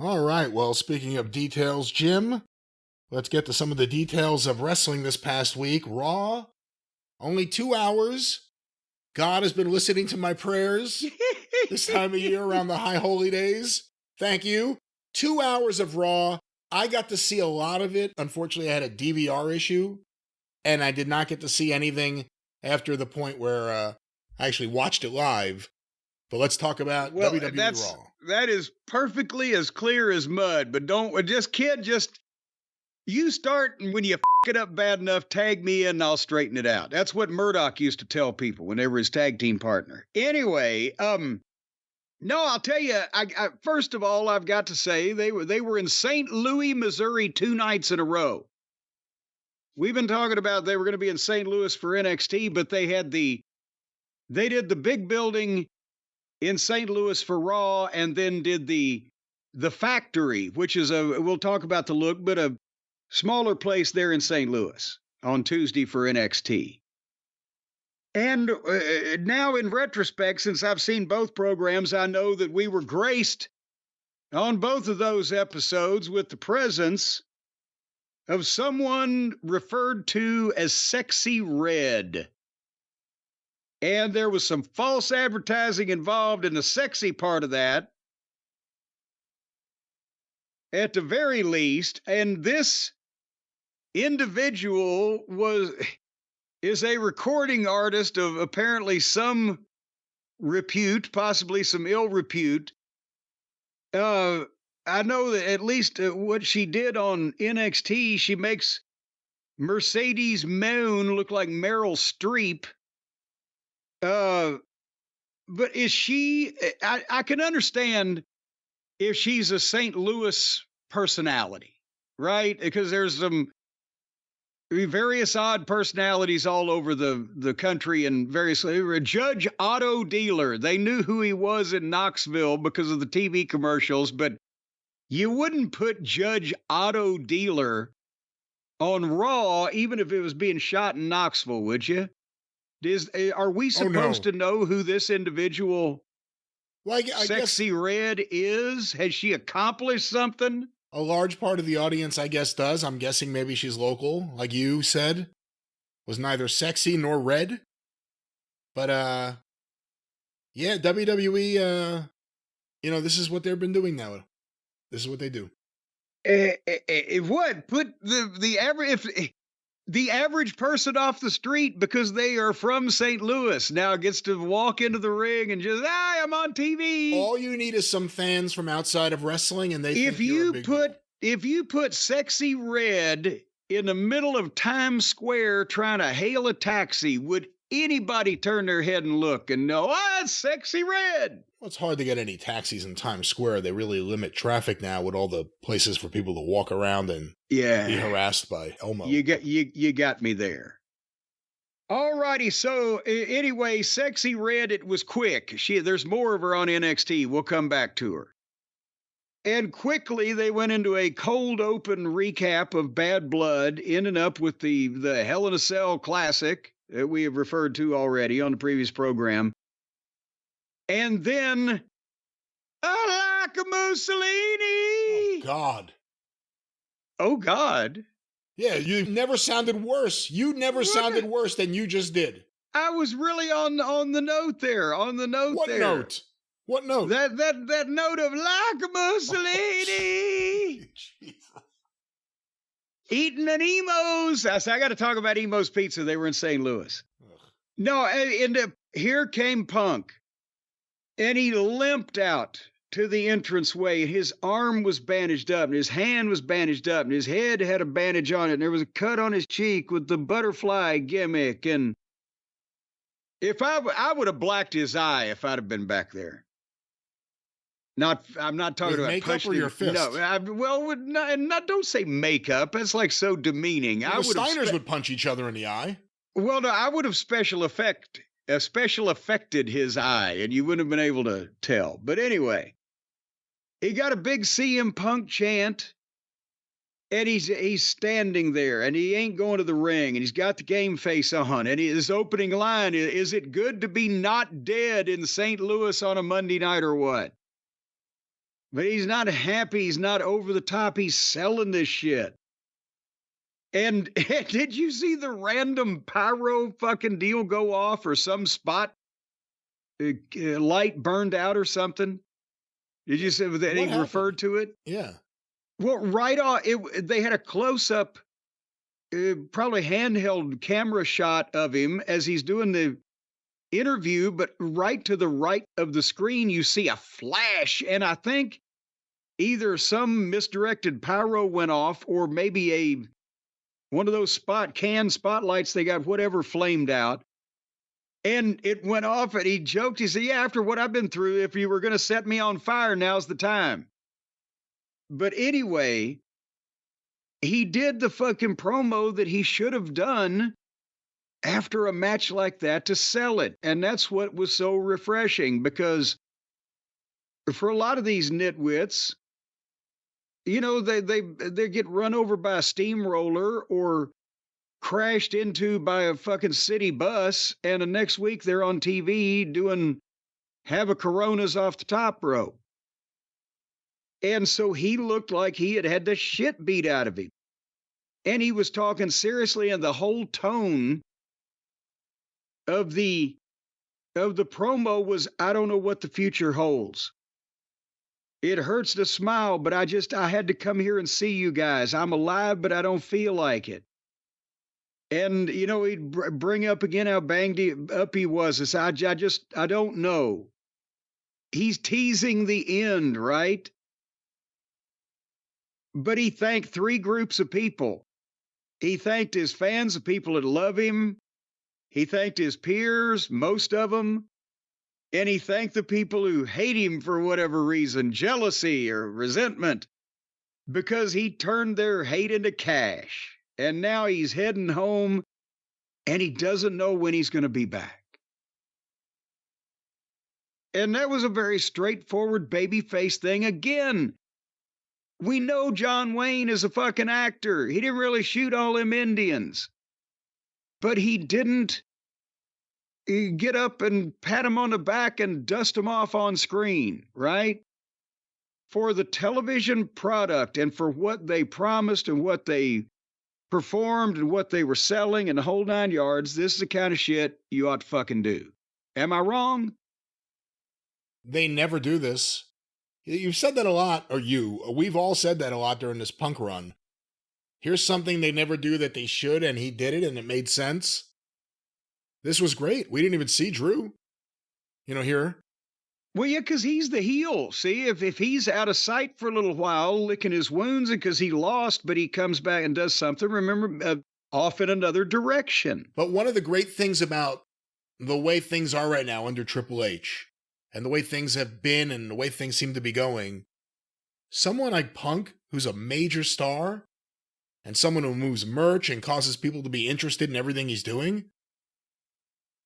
All right, well, speaking of details, Jim, let's get to some of the details of wrestling this past week. Raw, only 2 hours. God has been listening to my prayers this time of year around the high holy days. Thank you. 2 hours of Raw. I got to see a lot of it. Unfortunately, I had a DVR issue, and I did not get to see anything after the point where I actually watched it live. But let's talk about WWE Raw. That is perfectly as clear as mud, but you start, and when you f it up bad enough, tag me in and I'll straighten it out. That's what Murdoch used to tell people when they were his tag team partner. Anyway, no, I'll tell you, I first of all, I've got to say they were in St. Louis, Missouri 2 nights in a row. We've been talking about they were going to be in St. Louis for NXT, but they did the big building in St. Louis for Raw, and then did the Factory, which is we'll talk about the look, but a smaller place there in St. Louis on Tuesday for NXT. And now in retrospect, since I've seen both programs, I know that we were graced on both of those episodes with the presence of someone referred to as Sexy Red. And there was some false advertising involved in the sexy part of that, at the very least. And this individual is a recording artist of apparently some repute, possibly some ill repute. I know that at least what she did on NXT, she makes Mercedes Moon look like Meryl Streep. But is she, I can understand if she's a St. Louis personality, right? Because there's some various odd personalities all over the country, and various Judge Auto Dealer. They knew who he was in Knoxville because of the TV commercials, but you wouldn't put Judge Auto Dealer on Raw, even if it was being shot in Knoxville, would you? Are we supposed to know who this individual, Sexy Red, is? Has she accomplished something? A large part of the audience, I guess, does. I'm guessing maybe she's local, like you said. Was neither sexy nor red. But, yeah, WWE, this is what they've been doing now. This is what they do. What? Put the average person off the street, because they are from St. Louis, now gets to walk into the ring and just, I'm on TV. All you need is some fans from outside of wrestling, and if you put Sexy Red in the middle of Times Square trying to hail a taxi, would anybody turn their head and look and know, it's Sexy Red? Well, it's hard to get any taxis in Times Square. They really limit traffic now with all the places for people to walk around and be harassed by Elmo. You got me there. All righty. So anyway, Sexy Red, it was quick. There's more of her on NXT. We'll come back to her. And quickly, they went into a cold open recap of Bad Blood, ending up with the Hell in a Cell Classic that we have referred to already on the previous program. And then, I like a Mussolini. Oh, God. Oh, God. Yeah, you never sounded worse. You never sounded worse than you just did. I was really on the note there. On the note what there. Note? What note? That note of like a Mussolini. Jesus. Eating an Emo's. I got to talk about Emo's Pizza. They were in St. Louis. Ugh. No, and here came Punk. And he limped out to the entranceway. His arm was bandaged up, and his hand was bandaged up, and his head had a bandage on it, and there was a cut on his cheek with the butterfly gimmick. And if I would have blacked his eye if I'd have been back there. I'm not talking about makeup or your fist. No, don't say makeup. That's like so demeaning. The Steiners would punch each other in the eye. Well, no, I would have special effected his eye, and you wouldn't have been able to tell. But anyway, he got a big CM Punk chant, and he's standing there, and he ain't going to the ring, and he's got the game face on, and his opening line is it good to be not dead in St. Louis on a Monday night or what? But he's not happy. He's not over the top. He's selling this shit. And did you see the random pyro fucking deal go off or some spot light burned out or something? Did you see that What he happened? referred to it? Yeah. Well, right on. They had a close up, probably handheld camera shot of him as he's doing the interview, but right to the right of the screen, you see a flash. And I think either some misdirected pyro went off or maybe one of those can spotlights they got, whatever, flamed out. And it went off, and he joked. He said, yeah, after what I've been through, if you were going to set me on fire, now's the time. But anyway, he did the fucking promo that he should have done after a match like that to sell it. And that's what was so refreshing, because for a lot of these nitwits, you know, they get run over by a steamroller or crashed into by a fucking city bus, and the next week they're on TV doing have a Coronas off the top rope. And so he looked like he had had the shit beat out of him. And he was talking seriously, and the whole tone of the promo was, I don't know what the future holds. It hurts to smile, but I had to come here and see you guys. I'm alive, but I don't feel like it. And, you know, he'd bring up again how banged up he was. It's, I don't know. He's teasing the end, right? But he thanked three groups of people. He thanked his fans, the people that love him. He thanked his peers, most of them. And he thanked the people who hate him for whatever reason, jealousy or resentment, because he turned their hate into cash. And now he's heading home, and he doesn't know when he's going to be back. And that was a very straightforward babyface thing. Again, we know John Wayne is a fucking actor. He didn't really shoot all them Indians. But he didn't get up and pat him on the back and dust him off on screen, right? For the television product and for what they promised and what they performed and what they were selling and the whole 9 yards, this is the kind of shit you ought to fucking do. Am I wrong? They never do this. You've said that a lot, or we've all said that a lot during this punk run. Here's something they never do that they should, and he did it, and it made sense. This was great. We didn't even see Drew, here. Well, yeah, because he's the heel. See, if he's out of sight for a little while, licking his wounds, and because he lost, but he comes back and does something, remember, off in another direction. But one of the great things about the way things are right now under Triple H, and the way things have been and the way things seem to be going, someone like Punk, who's a major star, and someone who moves merch and causes people to be interested in everything he's doing,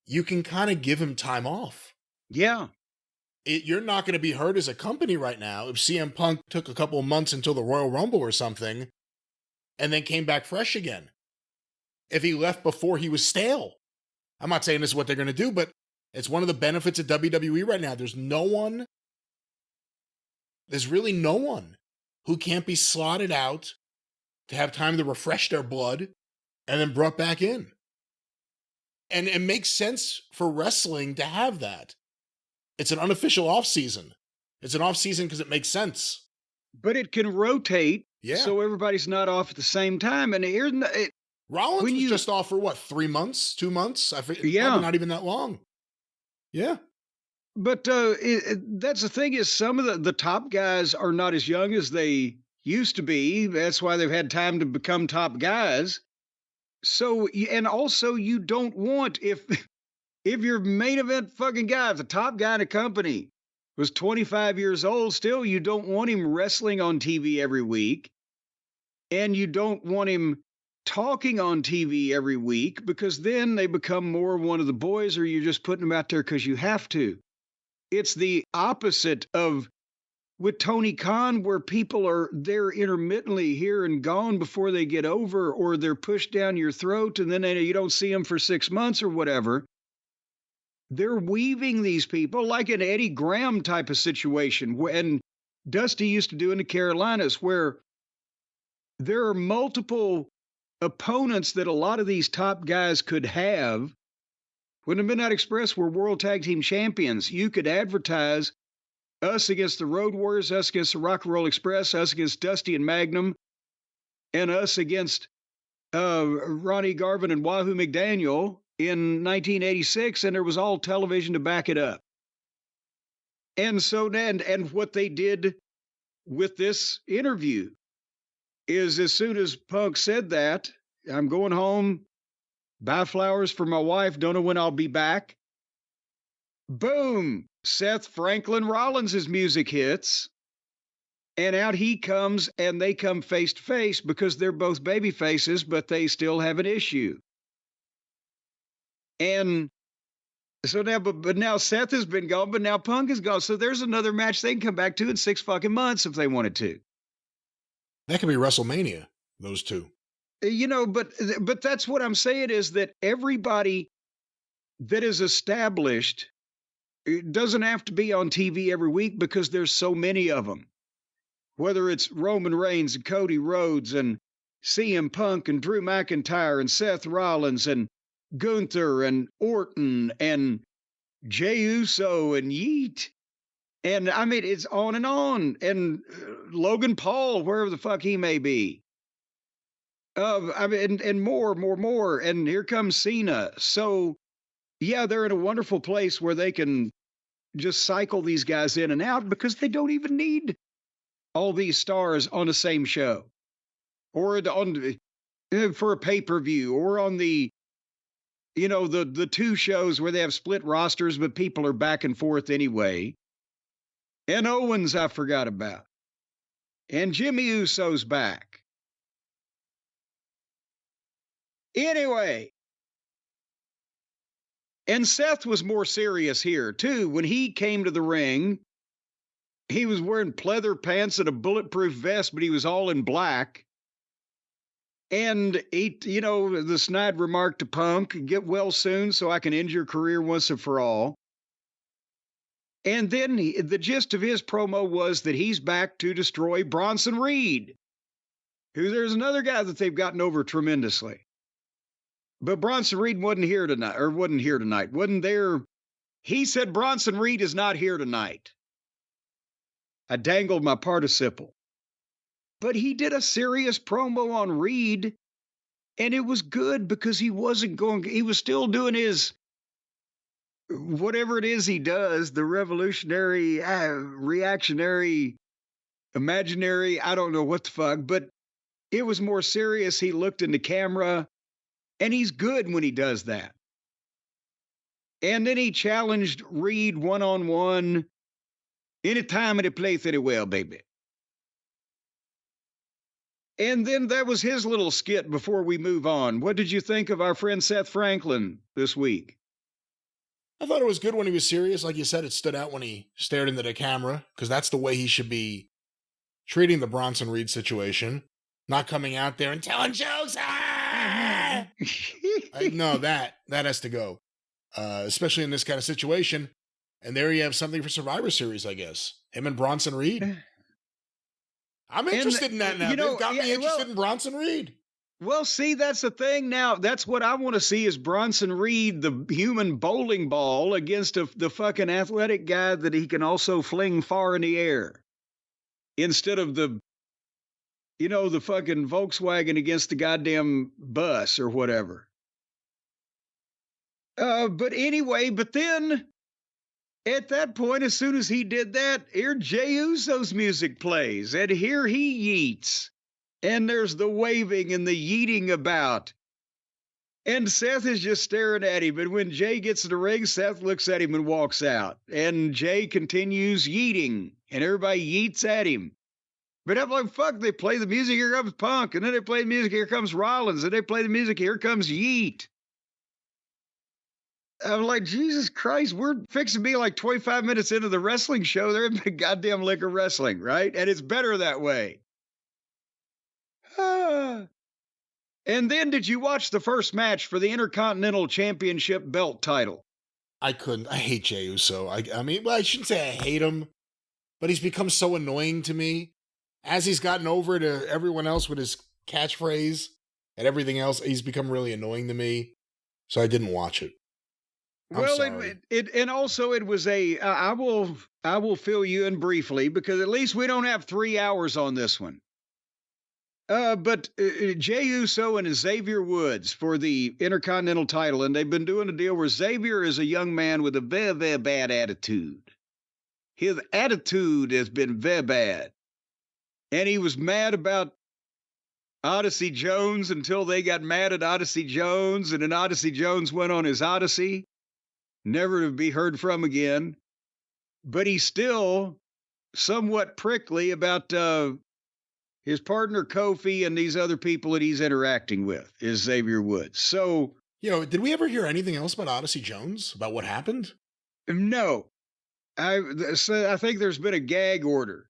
you can kind of give him time off. Yeah. You're not going to be hurt as a company right now if CM Punk took a couple of months until the Royal Rumble or something and then came back fresh again. If he left before he was stale. I'm not saying this is what they're going to do, but it's one of the benefits of WWE right now. There's really no one who can't be slotted out to have time to refresh their blood and then brought back in. And it makes sense for wrestling to have that. It's an unofficial off-season. It's an off-season because it makes sense. But it can rotate, yeah, so everybody's not off at the same time. And Rollins was just off for what, 3 months, 2 months? Yeah. Probably not even that long. Yeah. But that's the thing, is some of the top guys are not as young as they used to be. That's why they've had time to become top guys. So, and also you don't want, if your main event fucking guy, if the top guy in a company was 25 years old, still you don't want him wrestling on TV every week. And you don't want him talking on TV every week, because then they become more one of the boys, or you're just putting them out there because you have to. It's the opposite of with Tony Khan, where people are there intermittently here and gone before they get over, or they're pushed down your throat and then you don't see them for 6 months or whatever. They're weaving these people like an Eddie Graham type of situation. And Dusty used to do in the Carolinas, where there are multiple opponents that a lot of these top guys could have. When the Midnight Express were World Tag Team Champions, you could advertise us against the Road Warriors, us against the Rock and Roll Express, us against Dusty and Magnum, and us against Ronnie Garvin and Wahoo McDaniel in 1986, and there was all television to back it up. And so then, and what they did with this interview is, as soon as Punk said that, I'm going home, buy flowers for my wife, don't know when I'll be back. Boom! Seth Franklin Rollins' music hits, and out he comes, and they come face to face because they're both baby faces, but they still have an issue. And so now, but now Seth has been gone, but now Punk is gone. So there's another match they can come back to in 6 fucking months if they wanted to. That could be WrestleMania, those two. You know, but that's what I'm saying, is that everybody that is established, it doesn't have to be on TV every week because there's so many of them. Whether it's Roman Reigns and Cody Rhodes and CM Punk and Drew McIntyre and Seth Rollins and Gunther and Orton and Jey Uso and Yeet. And I mean, it's on. And Logan Paul, wherever the fuck he may be. I mean, and more. And here comes Cena. So, yeah, they're in a wonderful place where they can just cycle these guys in and out because they don't even need all these stars on the same show, or on for a pay-per-view, or on the, you know, the two shows where they have split rosters, but people are back and forth anyway. And Owens, I forgot about. And Jimmy Uso's back. Anyway. And Seth was more serious here, too. When he came to the ring, he was wearing pleather pants and a bulletproof vest, but he was all in black. And he, you know, the snide remark to Punk, get well soon so I can end your career once and for all. And then the gist of his promo was that he's back to destroy Bronson Reed, who there's another guy that they've gotten over tremendously. But Bronson Reed wasn't tonight. Wasn't there. He said Bronson Reed is not here tonight. I dangled my participle. But he did a serious promo on Reed, and it was good because he was still doing his, whatever it is he does, the revolutionary, reactionary, imaginary, I don't know what the fuck, but it was more serious. He looked in the camera, and he's good when he does that. And then he challenged Reed one-on-one, anytime, any place, anywhere, baby. And then that was his little skit before we move on. What did you think of our friend Seth Franklin this week? I thought it was good when he was serious. Like you said, it stood out when he stared into the camera, because that's the way he should be treating the Bronson Reed situation. Not coming out there and telling jokes. No, that has to go. Especially in this kind of situation. And there you have something for Survivor Series, I guess. Him and Bronson Reed. I'm interested in that now. They've got me interested in Bronson Reed. Well, see, that's the thing now. That's what I want to see, is Bronson Reed, the human bowling ball, against the fucking athletic guy that he can also fling far in the air. Instead of the fucking Volkswagen against the goddamn bus or whatever. But anyway, but then at that point, as soon as he did that, here Jey Uso's music plays, and here he yeets. And there's the waving and the yeeting about. And Seth is just staring at him. And when Jey gets in the ring, Seth looks at him and walks out. And Jey continues yeeting, and everybody yeets at him. But I'm like, fuck, they play the music, here comes Punk. And then they play the music, here comes Rollins. And they play the music, here comes Yeet. I'm like, Jesus Christ, we're fixing to be like 25 minutes into the wrestling show. They're in the goddamn lick of wrestling, right? And it's better that way. And then did you watch the first match for the Intercontinental Championship belt title? I couldn't. I hate Jey Uso. I mean, well, I shouldn't say I hate him, but he's become so annoying to me. As he's gotten over to everyone else with his catchphrase and everything else, he's become really annoying to me. So I didn't watch it. I'm Well, sorry. and also it was I will fill you in briefly because at least we don't have 3 hours on this one. But Jey Uso and Xavier Woods for the Intercontinental title, and they've been doing a deal where Xavier is a young man with a very, very bad attitude. His attitude has been very bad. And he was mad about Odyssey Jones until they got mad at Odyssey Jones, and then Odyssey Jones went on his Odyssey, never to be heard from again. But he's still somewhat prickly about his partner Kofi and these other people that he's interacting with, is Xavier Woods. So, Did we ever hear anything else about Odyssey Jones? About what happened? no. I think there's been a gag order.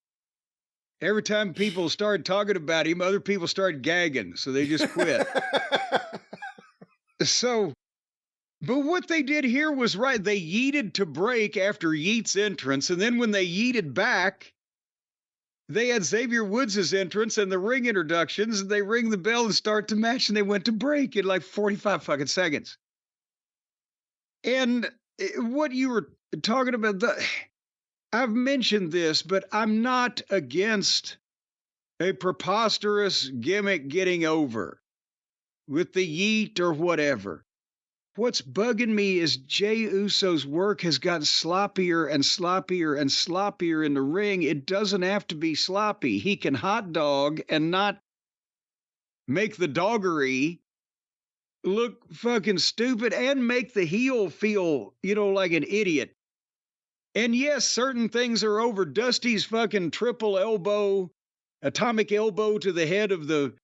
Every time people started talking about him, other people started gagging, so they just quit. So, but what they did here was right. They yeeted to break after Yeet's entrance, and then when they yeeted back, they had Xavier Woods' entrance and the ring introductions, and they ring the bell and start the match, and they went to break in like 45 fucking seconds. And what you were talking about, I've mentioned this, but I'm not against a preposterous gimmick getting over with the yeet or whatever. What's bugging me is Jey Uso's work has gotten sloppier and sloppier and sloppier in the ring. It doesn't have to be sloppy. He can hot dog and not make the doggery look fucking stupid and make the heel feel, like an idiot. And yes, certain things are over. Dusty's fucking triple elbow, atomic elbow to the head of the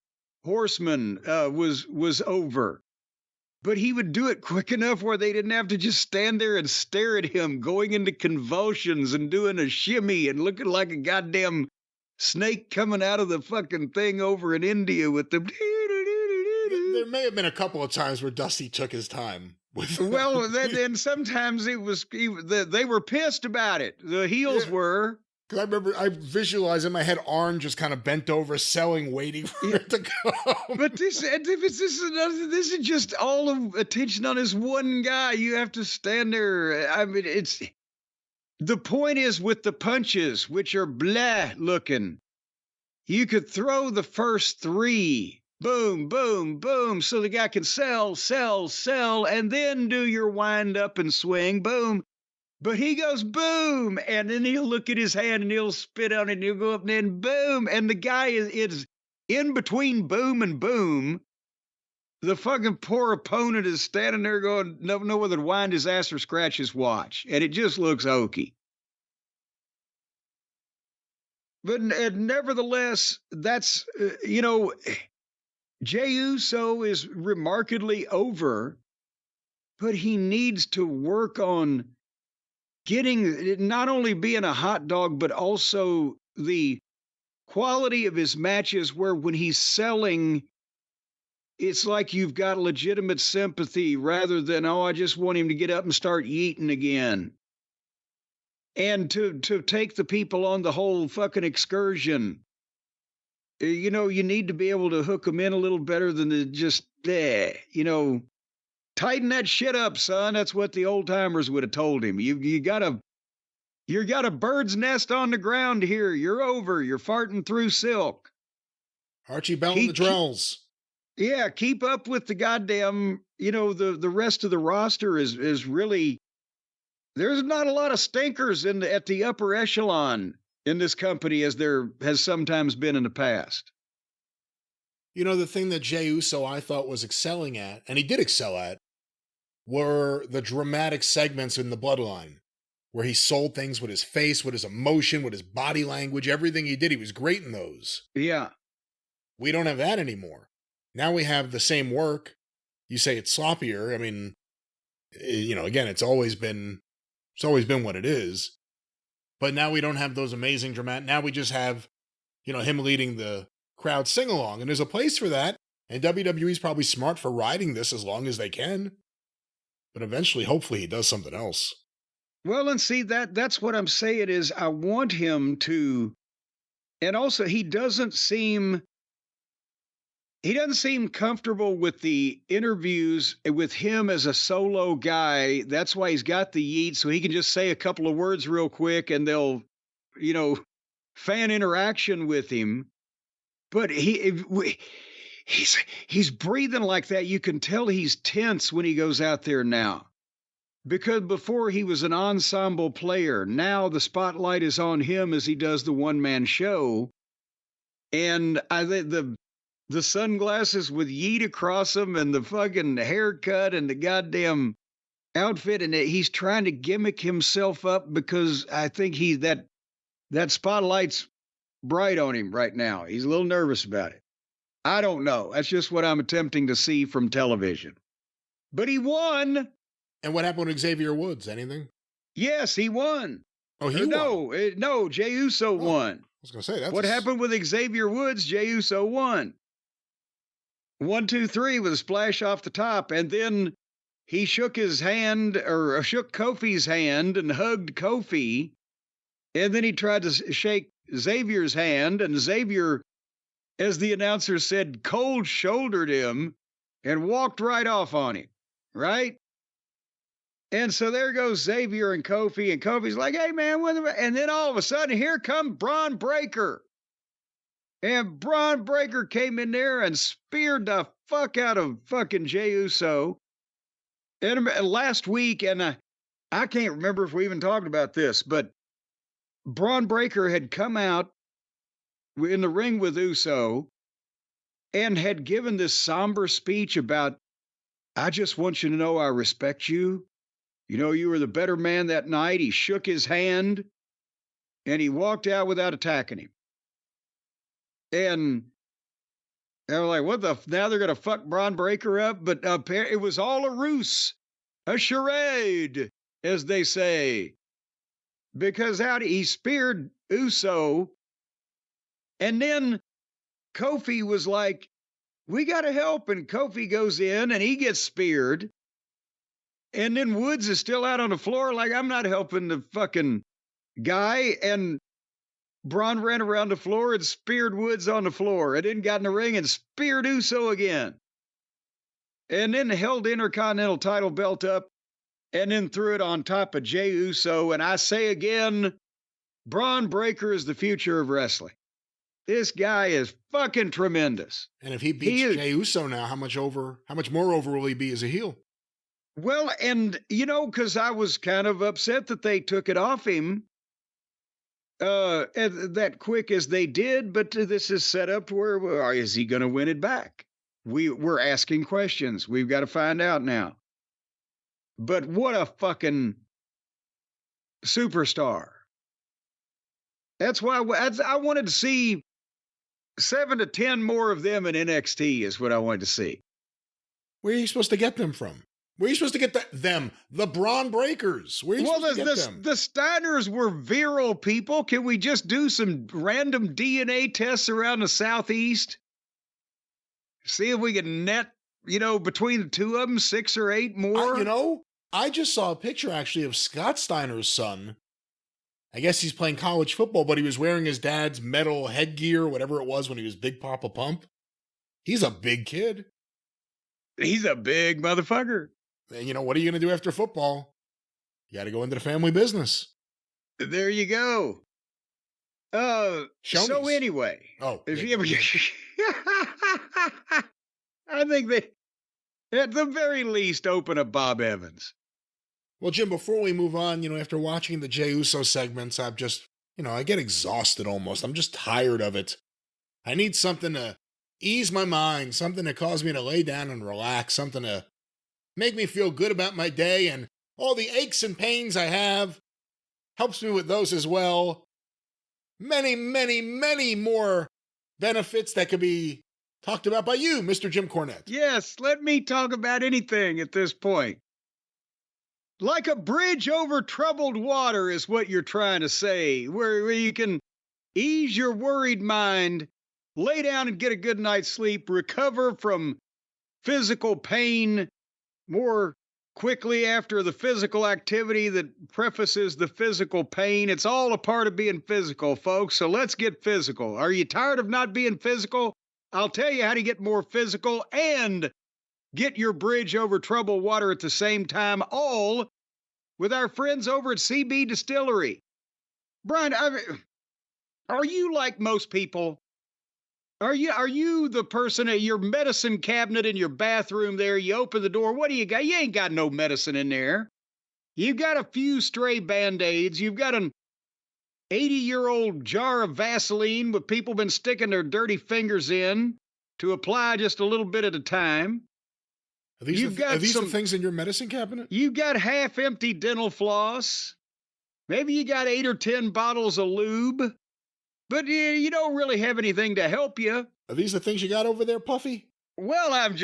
Horseman was over. But he would do it quick enough where they didn't have to just stand there and stare at him going into convulsions and doing a shimmy and looking like a goddamn snake coming out of the fucking thing over in India with the... There may have been a couple of times where Dusty took his time. Well, then sometimes they were pissed about it. The heels were. Because I remember, I visualized in my head Arn just kind of bent over, selling, waiting for it to go. But this is just all of attention on this one guy. You have to stand there. I mean, the point is with the punches, which are blah looking, you could throw the first three. Boom, boom, boom. So the guy can sell, and then do your wind up and swing. Boom. But he goes boom, and then he'll look at his hand and he'll spit on it and he'll go up and then boom. And the guy is in between boom and boom. The fucking poor opponent is standing there going, no whether to wind his ass or scratch his watch. And it just looks hokey. But nevertheless, that's, Jey Uso is remarkably over, but he needs to work on getting, not only being a hot dog, but also the quality of his matches where when he's selling, it's like you've got legitimate sympathy rather than, I just want him to get up and start yeeting again. And to take the people on the whole fucking excursion. You need to be able to hook them in a little better than to just, tighten that shit up, son. That's what the old timers would have told him. You got a bird's nest on the ground here. You're over. You're farting through silk. Archie Bell and the Drells. Yeah, keep up with the goddamn, the rest of the roster is really, there's not a lot of stinkers at the upper echelon in this company as there has sometimes been in the past. The thing that Jey Uso I thought was excelling at, and he did excel at, were the dramatic segments in the Bloodline, where he sold things with his face, with his emotion, with his body language, everything he did. He was great in those. Yeah. We don't have that anymore. Now we have the same work. You say it's sloppier. I mean, again, it's always been what it is. But now we don't have those amazing dramatic. Now we just have, him leading the crowd sing along. And there's a place for that. And WWE's probably smart for riding this as long as they can. But eventually, hopefully, he does something else. Well, and see that's what I'm saying is I want him to, and also he doesn't seem comfortable with the interviews with him as a solo guy. That's why he's got the yeet, so he can just say a couple of words real quick and they'll, you know, fan interaction with him. But he's breathing like that. You can tell he's tense when he goes out there now. Because before he was an ensemble player, now the spotlight is on him as he does the one-man show. And I think the sunglasses with yeet across them and the fucking haircut and the goddamn outfit, and he's trying to gimmick himself up because I think that spotlight's bright on him right now. He's a little nervous about it. I don't know. That's just what I'm attempting to see from television. But he won. And what happened with Xavier Woods? Anything? Yes, he won. Oh, he won. No, Jey Uso won. I was going to say, What happened with Xavier Woods? Jey Uso won. 1, 2, 3 with a splash off the top, and then he shook his hand, or shook Kofi's hand and hugged Kofi, and then he tried to shake Xavier's hand, and Xavier, as the announcer said, cold-shouldered him and walked right off on him, right? And so there goes Xavier and Kofi's like, hey, man, and then all of a sudden, here comes Braun Breaker. And Braun Breaker came in there and speared the fuck out of fucking Jey Uso. And last week, and I can't remember if we even talked about this, but Braun Breaker had come out in the ring with Uso and had given this somber speech about, I just want you to know I respect you. You know, you were the better man that night. He shook his hand and he walked out without attacking him. And they were like, what the? Now they're going to fuck Braun Breaker up? But it was all a ruse, a charade, as they say. Because he speared Uso. And then Kofi was like, we got to help. And Kofi goes in and he gets speared. And then Woods is still out on the floor like, I'm not helping the fucking guy. And Braun ran around the floor and speared Woods on the floor, and then got in the ring and speared Uso again. And then held the Intercontinental title belt up and then threw it on top of Jey Uso. And I say again, Braun Breaker is the future of wrestling. This guy is fucking tremendous. And if he beats Jey Uso now, how much more over will he be as a heel? Well, and, you know, because I was kind of upset that they took it off him that quick as they did, but this is set up where is he going to win it back? We're asking questions. We've got to find out now. But what a fucking superstar. That's why I wanted to see 7 to 10 more of them in NXT is what I wanted to see. Where are you supposed to get them from? Where are you supposed to get the Braun Breakers? Where are you supposed to get them? The Steiners were virile people. Can we just do some random DNA tests around the Southeast? See if we can net, between the two of them, 6 or 8 more? I just saw a picture actually of Scott Steiner's son. I guess he's playing college football, but he was wearing his dad's metal headgear, whatever it was when he was Big Papa Pump. He's a big kid. He's a big motherfucker. And what are you going to do after football? You got to go into the family business. There you go. So anyway. Oh. If you ever... I think they, at the very least, open up Bob Evans. Well, Jim, before we move on, after watching the Jey Uso segments, I've just, I get exhausted almost. I'm just tired of it. I need something to ease my mind, something to cause me to lay down and relax, something to make me feel good about my day, and all the aches and pains I have helps me with those as well. Many, many, many more benefits that could be talked about by you, Mr. Jim Cornette. Yes, let me talk about anything at this point. Like a bridge over troubled water is what you're trying to say, where you can ease your worried mind, lay down and get a good night's sleep, recover from physical pain more quickly after the physical activity that prefaces the physical pain. It's all a part of being physical, folks. So let's get physical. Are you tired of not being physical? I'll tell you how to get more physical and get your bridge over troubled water at the same time, all with our friends over at CB Distillery. Brian, are you like most people? Are you the person at your medicine cabinet in your bathroom there? You open the door. What do you got? You ain't got no medicine in there. You've got a few stray Band-Aids. You've got an 80-year-old jar of Vaseline with people been sticking their dirty fingers in to apply just a little bit at a time. Are these the things in your medicine cabinet? You've got half-empty dental floss. Maybe you got 8 or 10 bottles of lube. But you don't really have anything to help you. Are these the things you got over there, Puffy? Well, I've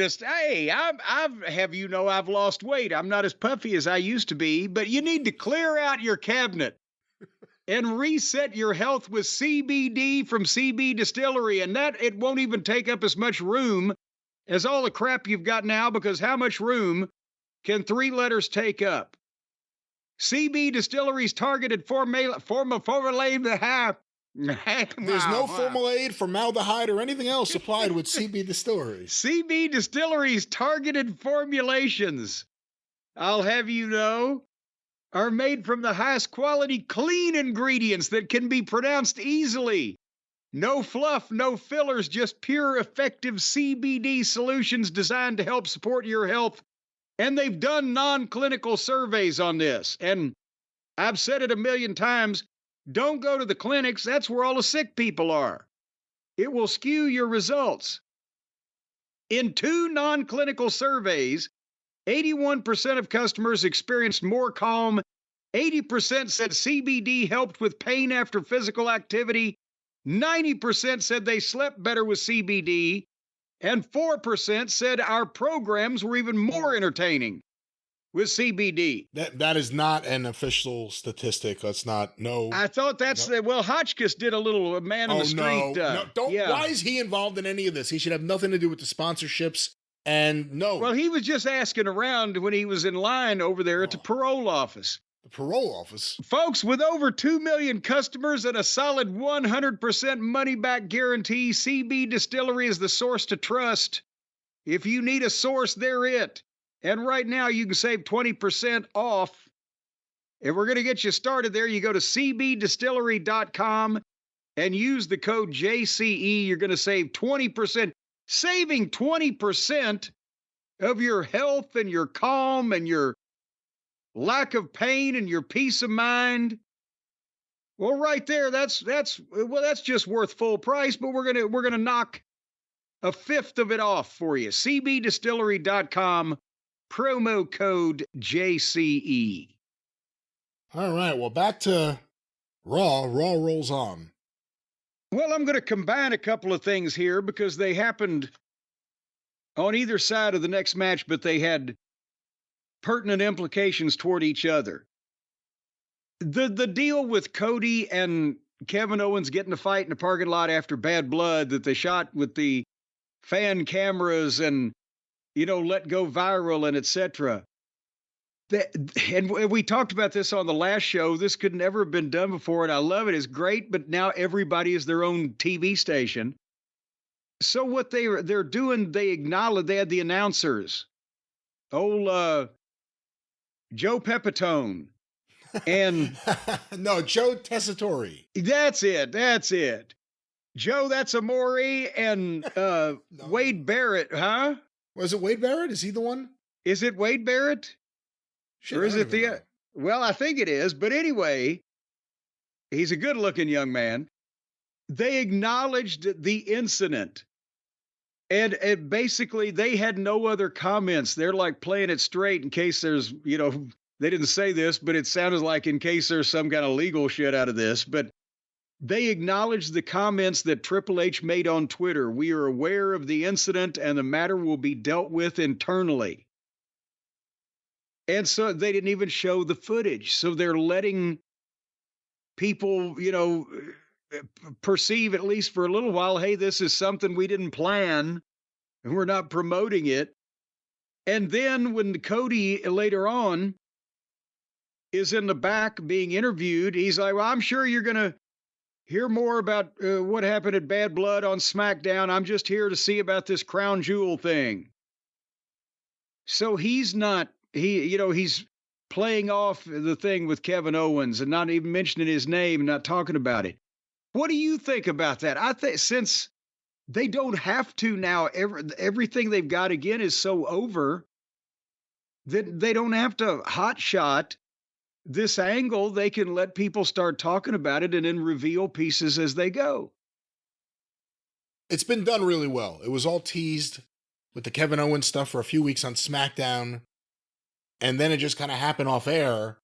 lost weight. I'm not as puffy as I used to be, but you need to clear out your cabinet and reset your health with CBD from CB Distillery. And that it won't even take up as much room as all the crap you've got now, because how much room can 3 letters take up? CB Distillery's targeted formulated There's no formaldehyde, formaldehyde, or anything else supplied with CB Distillery. CB Distillery's targeted formulations, I'll have you know, are made from the highest quality clean ingredients that can be pronounced easily. No fluff, no fillers, just pure effective CBD solutions designed to help support your health. And they've done non-clinical surveys on this. And I've said it a million times. Don't go to the clinics. That's where all the sick people are. It will skew your results. In 2 non-clinical surveys, 81% of customers experienced more calm. 80% said CBD helped with pain after physical activity. 90% said they slept better with CBD. And 4% said our programs were even more entertaining with CBD. That is not an official statistic. Let's not know. I thought Hotchkiss did a little man on the street. Why is he involved in any of this? He should have nothing to do with the sponsorships. And no. Well, he was just asking around when he was in line over there at the parole office. The parole office? Folks, with over 2 million customers and a solid 100% money-back guarantee, CB Distillery is the source to trust. If you need a source, they're it. And right now, you can save 20% off. And we're going to get you started there. You go to cbdistillery.com and use the code JCE. You're going to save 20%. Saving 20% of your health and your calm and your lack of pain and your peace of mind. Well, right there, that's just worth full price, but we're going to knock a fifth of it off for you. cbdistillery.com. Promo code JCE. All right, well, back to Raw. Raw rolls on. Well, I'm going to combine a couple of things here because they happened on either side of the next match, but they had pertinent implications toward each other. The deal with Cody and Kevin Owens getting a fight in the parking lot after Bad Blood that they shot with the fan cameras and let go viral and etc. And we talked about this on the last show. This could never have been done before, and I love it. It's great, but now everybody is their own TV station. So what they're doing, they acknowledge, they had the announcers. Joe Pepitone. And no, Joe Tessitore. That's it. Joe, that's Amore, and no. Wade Barrett, huh? Was it Wade Barrett? Is he the one? Is it Wade Barrett? Shit, or is it the... Well, I think it is. But anyway, he's a good-looking young man. They acknowledged the incident. And basically, they had no other comments. They're like playing it straight in case there's, they didn't say this, but it sounded like in case there's some kind of legal shit out of this. But they acknowledged the comments that Triple H made on Twitter. We are aware of the incident and the matter will be dealt with internally. And so they didn't even show the footage. So they're letting people, perceive, at least for a little while, hey, this is something we didn't plan and we're not promoting it. And then when Cody later on is in the back being interviewed, he's like, well, I'm sure you're going to hear more about what happened at Bad Blood on SmackDown. I'm just here to see about this crown jewel thing. So he's not, he's playing off the thing with Kevin Owens and not even mentioning his name and not talking about it. What do you think about that? I think since they don't have to now, everything they've got again is so over that they don't have to hotshot this angle. They can let people start talking about it and then reveal pieces as they go. It's been done really well. It was all teased with the Kevin Owens stuff for a few weeks on SmackDown, and then it just kind of happened off air,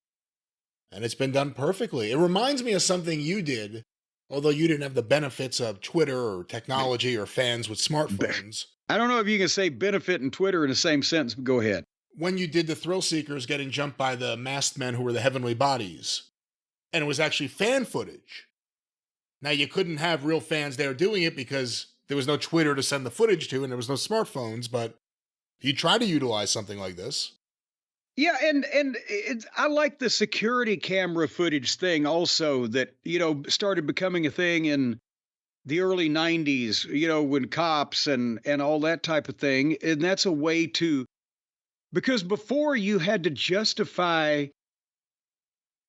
and it's been done perfectly. It reminds me of something you did, although you didn't have the benefits of Twitter or technology or fans with smartphones. I don't know if you can say benefit and Twitter in the same sentence, but go ahead. When you did the Thrill Seekers getting jumped by the masked men who were the Heavenly Bodies, and it was actually fan footage. Now, you couldn't have real fans there doing it because there was no Twitter to send the footage to, and there was no smartphones, but you try to utilize something like this. Yeah, and I like the security camera footage thing also that, started becoming a thing in the early 90s, when cops and all that type of thing. And that's a way to, because before you had to justify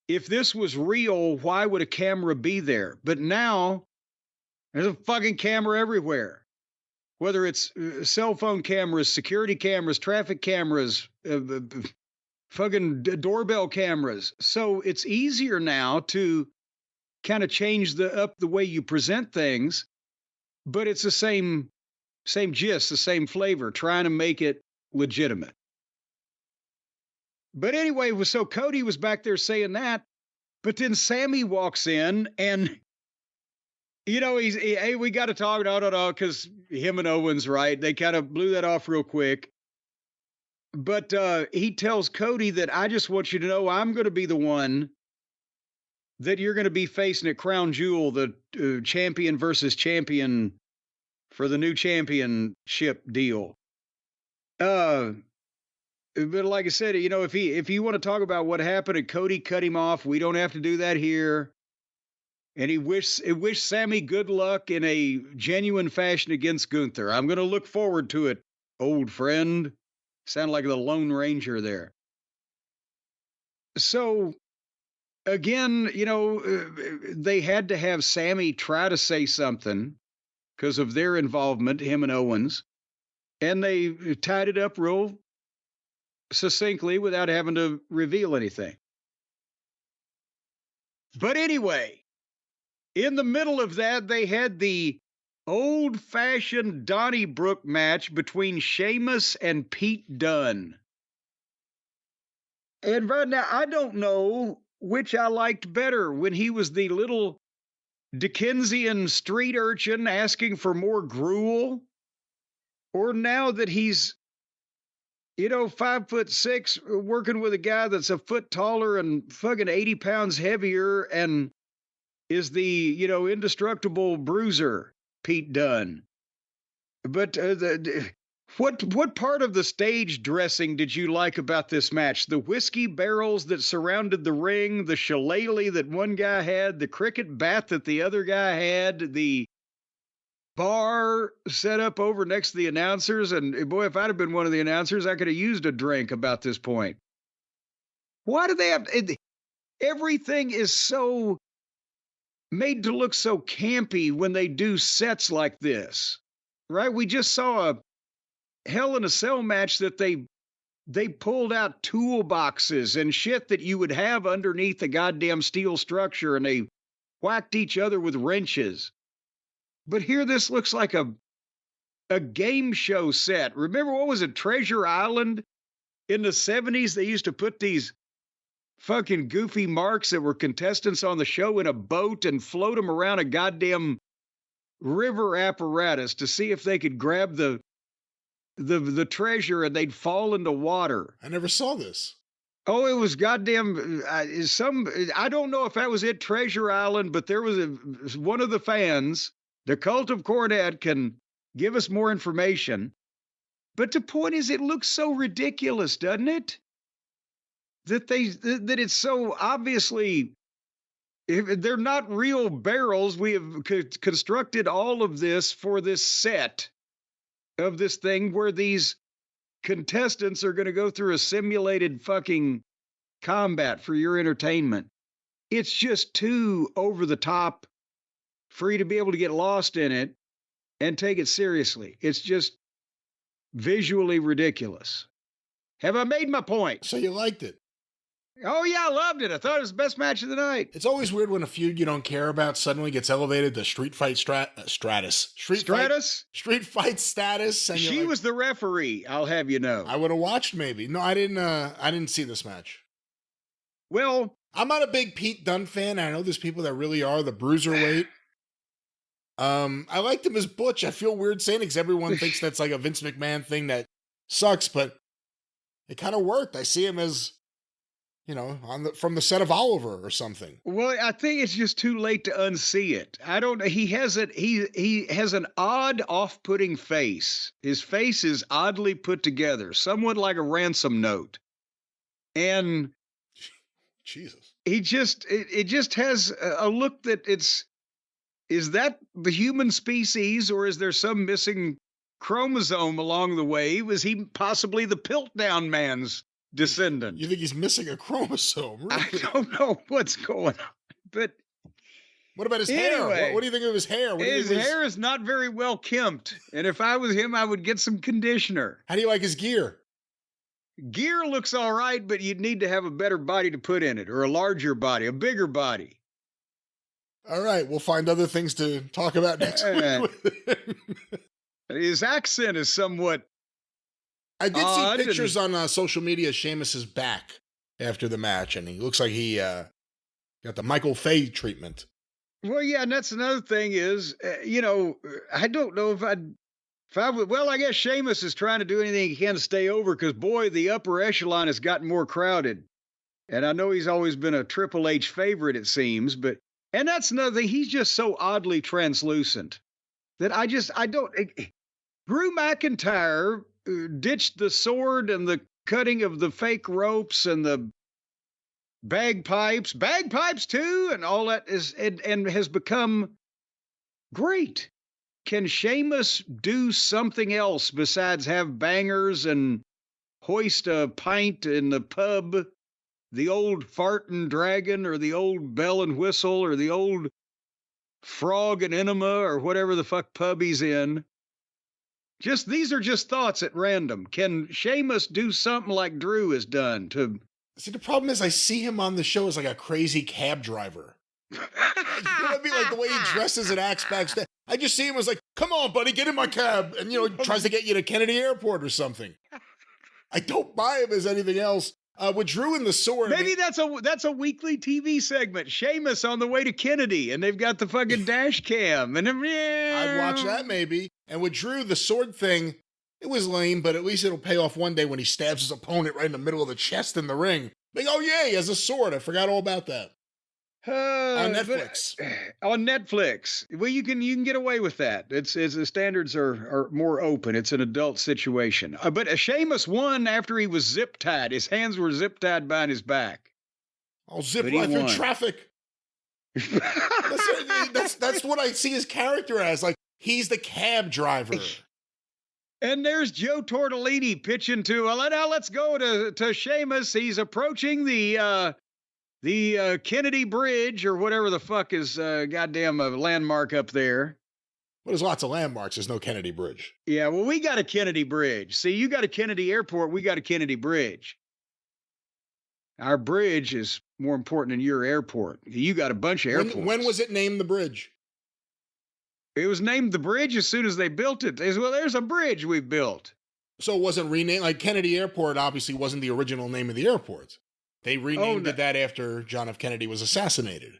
if this was real, why would a camera be there? But now there's a fucking camera everywhere, whether it's cell phone cameras, security cameras, traffic cameras, fucking doorbell cameras. So it's easier now to kind of change the way you present things, but it's the same gist, the same flavor, trying to make it legitimate. But anyway, so Cody was back there saying that, but then Sammy walks in and, hey, we got to talk, because him and Owens, right? They kind of blew that off real quick. But he tells Cody that I just want you to know I'm going to be the one that you're going to be facing at Crown Jewel, the champion versus champion for the new championship deal. But like I said, if you want to talk about what happened and Cody cut him off, we don't have to do that here. And he wished Sammy good luck in a genuine fashion against Gunther. I'm going to look forward to it, old friend. Sound like the Lone Ranger there. So, again, they had to have Sammy try to say something because of their involvement, him and Owens. And they tied it up real succinctly without having to reveal anything. But anyway, in the middle of that, they had the old-fashioned Donnybrook match between Sheamus and Pete Dunne. And right now, I don't know which I liked better, when he was the little Dickensian street urchin asking for more gruel, or now that he's 5'6", working with a guy that's a foot taller and fucking 80 pounds heavier and is the, indestructible bruiser, Pete Dunne. But what part of the stage dressing did you like about this match? The whiskey barrels that surrounded the ring, the shillelagh that one guy had, the cricket bat that the other guy had, the bar set up over next to the announcers. And boy, if I'd have been one of the announcers, I could have used a drink about this point. Why do they have everything is so made to look so campy when they do sets like this, right? We just saw a Hell in a Cell match that they pulled out toolboxes and shit that you would have underneath the goddamn steel structure, and they whacked each other with wrenches. But here this looks like a game show set. Remember, what was it, Treasure Island? In the 70s, they used to put these fucking goofy marks that were contestants on the show in a boat and float them around a goddamn river apparatus to see if they could grab the treasure and they'd fall into water. I never saw this. Oh, it was goddamn I don't know if that was it, Treasure Island, but there was one of the fans, the Cult of Cornette, can give us more information. But the point is, it looks so ridiculous, doesn't it? That it's so obviously, if they're not real barrels. We have constructed all of this for this set of this thing where these contestants are going to go through a simulated fucking combat for your entertainment. It's just too over the top for you to be able to get lost in it and take it seriously. It's just visually ridiculous. Have I made my point? So you liked it? Oh, yeah, I loved it. I thought it was the best match of the night. It's always weird when a feud you don't care about suddenly gets elevated to street fight status. Street fight status. And she was the referee, I'll have you know. I would have watched maybe. No, I didn't see this match. Well, I'm not a big Pete Dunne fan. I know there's people that really are, the bruiserweight. I liked him as Butch. I feel weird saying it because everyone thinks that's like a Vince McMahon thing that sucks, but it kind of worked. I see him as, from the set of Oliver or something. Well, I think it's just too late to unsee it. I don't. He has an odd, off-putting face. His face is oddly put together, somewhat like a ransom note, and Jesus, it just has a look that is that the human species, or is there some missing chromosome along the way? Was he possibly the Piltdown Man's descendant? You think he's missing a chromosome? Really? I don't know what's going on, but what about his hair? What do you think of his hair? His hair is not very well kempt, and if I was him, I would get some conditioner. How do you like his gear? Gear looks all right, but you'd need to have a better body to put in it, or a larger body, a bigger body. All right, we'll find other things to talk about next week. His accent is somewhat I did see pictures on social media of Sheamus's back after the match, and he looks like he got the Michael Fay treatment. Well, yeah, and that's another thing is, I don't know if I would, well, I guess Sheamus is trying to do anything he can to stay over because, boy, the upper echelon has gotten more crowded. And I know he's always been a Triple H favorite, it seems, and that's another thing. He's just so oddly translucent that I don't. Drew McIntyre ditched the sword and the cutting of the fake ropes and the bagpipes too, and all that and has become great. Can Sheamus do something else besides have bangers and hoist a pint in the pub? The old fart and dragon, or the old bell and whistle, or the old frog and enema, or whatever the fuck pub he's in. These are just thoughts at random. Can Sheamus do something like Drew has done to? See, the problem is I see him on the show as like a crazy cab driver. You know what I mean? Like the way he dresses and acts backstage. I just see him as like, come on, buddy, get in my cab. And, tries to get you to Kennedy Airport or something. I don't buy him as anything else. With Drew and the sword. Maybe that's a weekly TV segment. Sheamus on the way to Kennedy, and they've got the fucking dash cam. And I'd watch that maybe. And with Drew, the sword thing, it was lame, but at least it'll pay off one day when he stabs his opponent right in the middle of the chest in the ring. Like, oh yeah, he has a sword. I forgot all about that. On Netflix. On Netflix. Well, you can get away with that. It's the standards are more open. It's an adult situation. But Sheamus won after he was zip tied. His hands were zip tied behind his back. I'll zip right through traffic. That's what I see his character as. Like, he's the cab driver. And there's Joe Tortellini pitching to, now let's go to Sheamus. He's approaching the Kennedy Bridge, or whatever the fuck is goddamn a landmark up there. Well, there's lots of landmarks. There's no Kennedy Bridge. Yeah, well, we got a Kennedy Bridge. See, you got a Kennedy Airport. We got a Kennedy Bridge. Our bridge is more important than your airport. You got a bunch of airports. When was it named the bridge? It was named the bridge as soon as they built it. They said, well, there's a bridge we've built. So it wasn't renamed? Like Kennedy Airport obviously wasn't the original name of the airport. They renamed it that after John F. Kennedy was assassinated.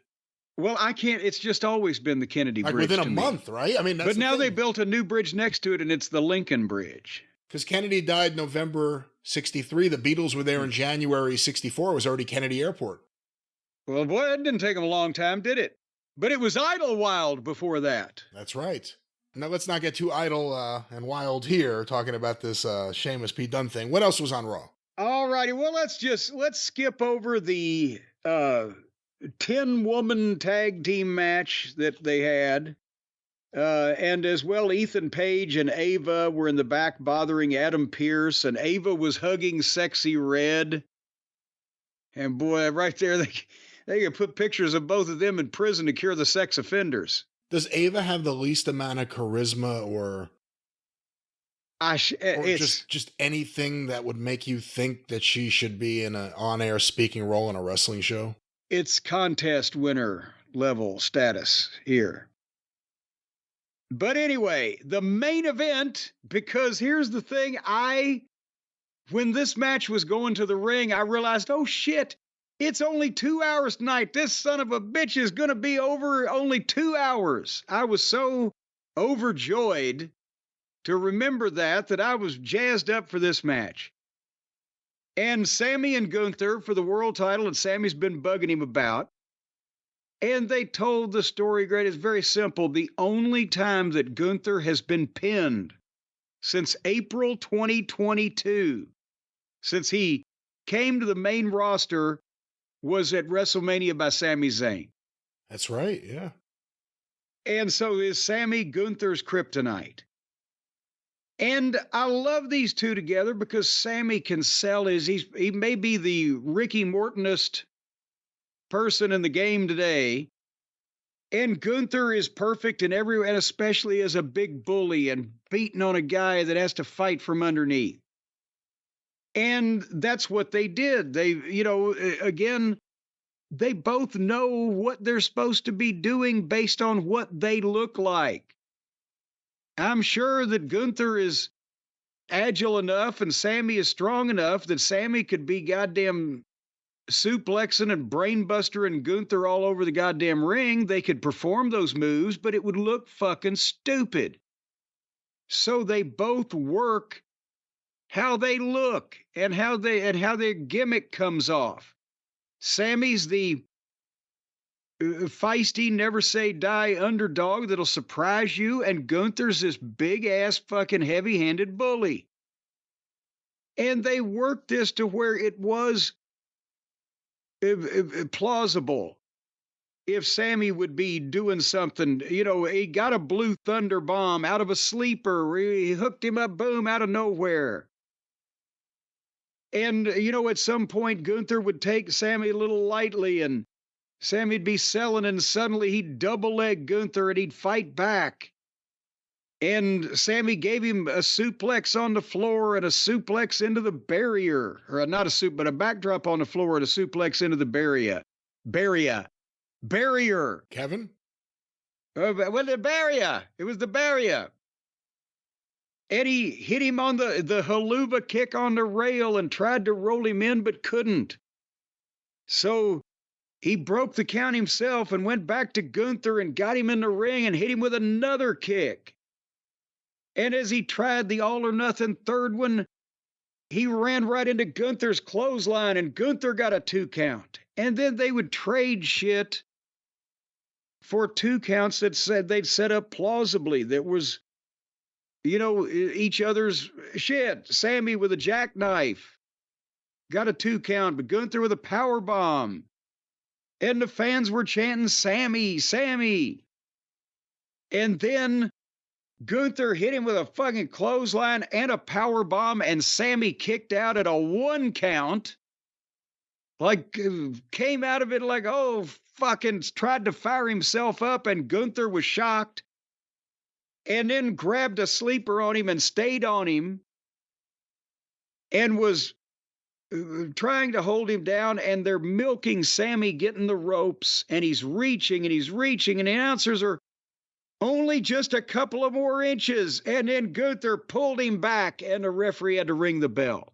Well, it's just always been the Kennedy Bridge. Within a month, right? I mean, but now they built a new bridge next to it, and it's the Lincoln Bridge. Because Kennedy died November 63. The Beatles were there in January 64. It was already Kennedy Airport. Well, boy, it didn't take them a long time, did it? But it was Idlewild before that. That's right. Now let's not get too idle and wild here talking about this Sheamus Pete Dunne thing. What else was on Raw? All righty. Well, let's skip over the 10-woman tag team match that they had. And as well, Ethan Page and Ava were in the back bothering Adam Pearce, and Ava was hugging Sexy Red. And boy, right there, they could put pictures of both of them in prison to cure the sex offenders. Does Ava have the least amount of charisma or just anything that would make you think that she should be in an on-air speaking role in a wrestling show? It's contest winner level status here. But anyway, the main event, because here's the thing, when this match was going to the ring, I realized, oh shit, it's only 2 hours tonight. This son of a bitch is going to be over only 2 hours. I was so overjoyed to remember that I was jazzed up for this match. And Sammy and Gunther for the world title, and Sammy's been bugging him about. And they told the story great. It's very simple. The only time that Gunther has been pinned since April 2022, since he came to the main roster, was at WrestleMania by Sami Zayn. That's right, yeah. And so is Sammy Gunther's kryptonite. And I love these two together because Sammy can sell he may be the Ricky Mortonist person in the game today. And Gunther is perfect in every way, and especially as a big bully and beating on a guy that has to fight from underneath. And that's what they did. They, again, they both know what they're supposed to be doing based on what they look like. I'm sure that Gunther is agile enough and Sammy is strong enough that Sammy could be goddamn suplexing and brainbustering Gunther all over the goddamn ring. They could perform those moves, but it would look fucking stupid. So they both work how they look and how their gimmick comes off. Sammy's the feisty, never say die underdog that'll surprise you, and Gunther's this big ass fucking heavy-handed bully. And they worked this to where it was plausible. If Sammy would be doing something, he got a blue thunder bomb out of a sleeper, he hooked him up, boom, out of nowhere. And, at some point, Gunther would take Sammy a little lightly, and Sammy'd be selling, and suddenly he'd double leg Gunther, and he'd fight back. And Sammy gave him a suplex on the floor and a suplex into the barrier. Or not but a backdrop on the floor and a suplex into the barrier. Barrier. Kevin? Well, the barrier. It was the barrier. And he hit him on the haluva kick on the rail and tried to roll him in, but couldn't. So he broke the count himself and went back to Gunther and got him in the ring and hit him with another kick. And as he tried the all-or-nothing third one, he ran right into Gunther's clothesline, and Gunther got a 2 count. And then they would trade shit for 2 counts that said they'd set up plausibly. That was, each other's shit. Sammy with a jackknife got a 2 count, but Gunther with a power bomb. And the fans were chanting, Sammy, Sammy. And then Gunther hit him with a fucking clothesline and a power bomb, and Sammy kicked out at a 1 count. Like, came out of it like, oh, fucking tried to fire himself up, and Gunther was shocked. And then grabbed a sleeper on him and stayed on him. And was trying to hold him down, and they're milking Sammy getting the ropes, and he's reaching, and the announcers are only just a couple of more inches, and then Gunther pulled him back, and the referee had to ring the bell.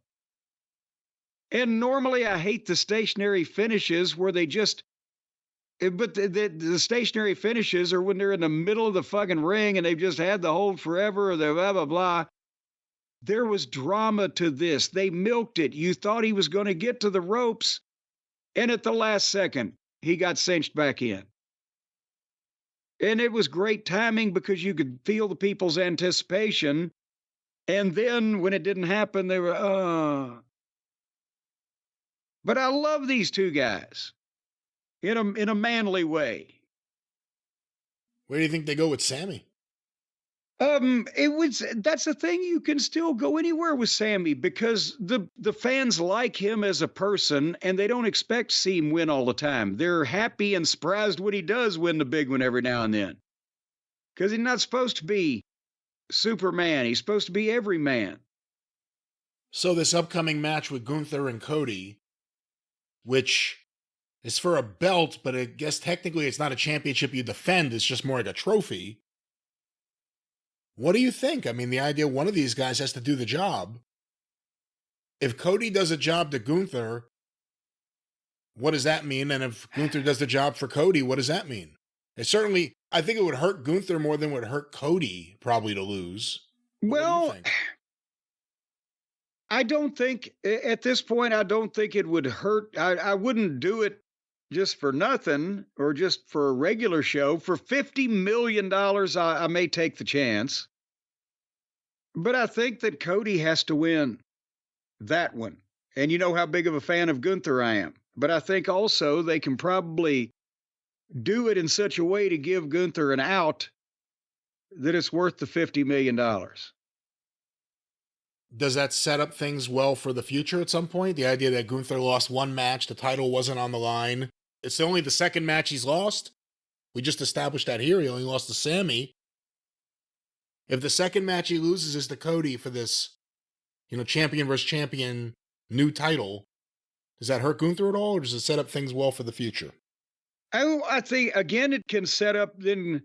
And normally I hate the stationary finishes where they just, but the stationary finishes are when they're in the middle of the fucking ring and they've just had the hold forever, or the blah, blah, blah. There was drama to this. They milked it. You thought he was going to get to the ropes, and at the last second, he got cinched back in. And it was great timing because you could feel the people's anticipation. And then when it didn't happen, they were, But I love these two guys in a manly way. Where do you think they go with Sammy? That's the thing. You can still go anywhere with Sammy because the fans like him as a person, and they don't expect to see him win all the time. They're happy and surprised when he does win the big one every now and then. Because he's not supposed to be Superman. He's supposed to be every man. So this upcoming match with Gunther and Cody, which is for a belt, but I guess technically it's not a championship you defend. It's just more like a trophy. What do you think? I mean, the idea one of these guys has to do the job. If Cody does a job to Gunther, what does that mean? And if Gunther does the job for Cody, what does that mean? It certainly, I think it would hurt Gunther more than it would hurt Cody probably to lose. Well, I don't think at this point, I don't think it would hurt. I wouldn't do it just for nothing or just for a regular show. For $50 million, I may take the chance. But I think that Cody has to win that one. And you know how big of a fan of Gunther I am. But I think also they can probably do it in such a way to give Gunther an out that it's worth the $50 million. Does that set up things well for the future at some point? The idea that Gunther lost one match, the title wasn't on the line. It's only the second match he's lost. We just established that here. He only lost to Sammy. If the second match he loses is to Cody for this, champion versus champion new title, does that hurt Gunther at all, or does it set up things well for the future? I think, again, it can set up then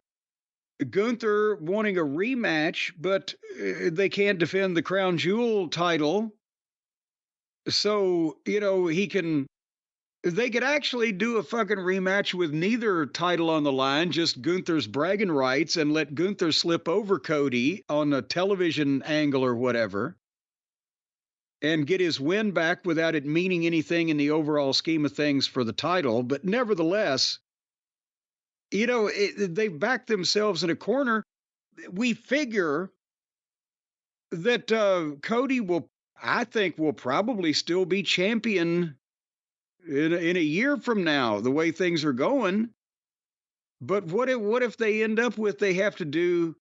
Gunther wanting a rematch, but they can't defend the Crown Jewel title. So, they could actually do a fucking rematch with neither title on the line, just Gunther's bragging rights, and let Gunther slip over Cody on a television angle or whatever, and get his win back without it meaning anything in the overall scheme of things for the title. But nevertheless, they backed themselves in a corner. We figure that Cody I think will probably still be champion in a year from now, the way things are going. But what if they end up with, they have to do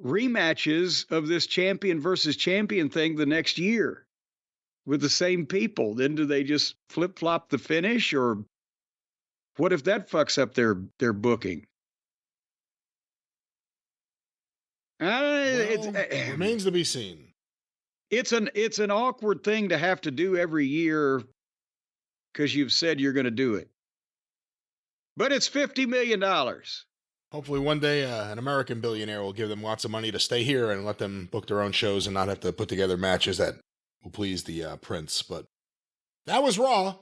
rematches of this champion versus champion thing the next year with the same people? Then do they just flip-flop the finish, or what if that fucks up their booking? It remains to be seen. It's an awkward thing to have to do every year because you've said you're going to do it. But it's $50 million. Hopefully one day an American billionaire will give them lots of money to stay here and let them book their own shows and not have to put together matches that will please the prince. But that was Raw.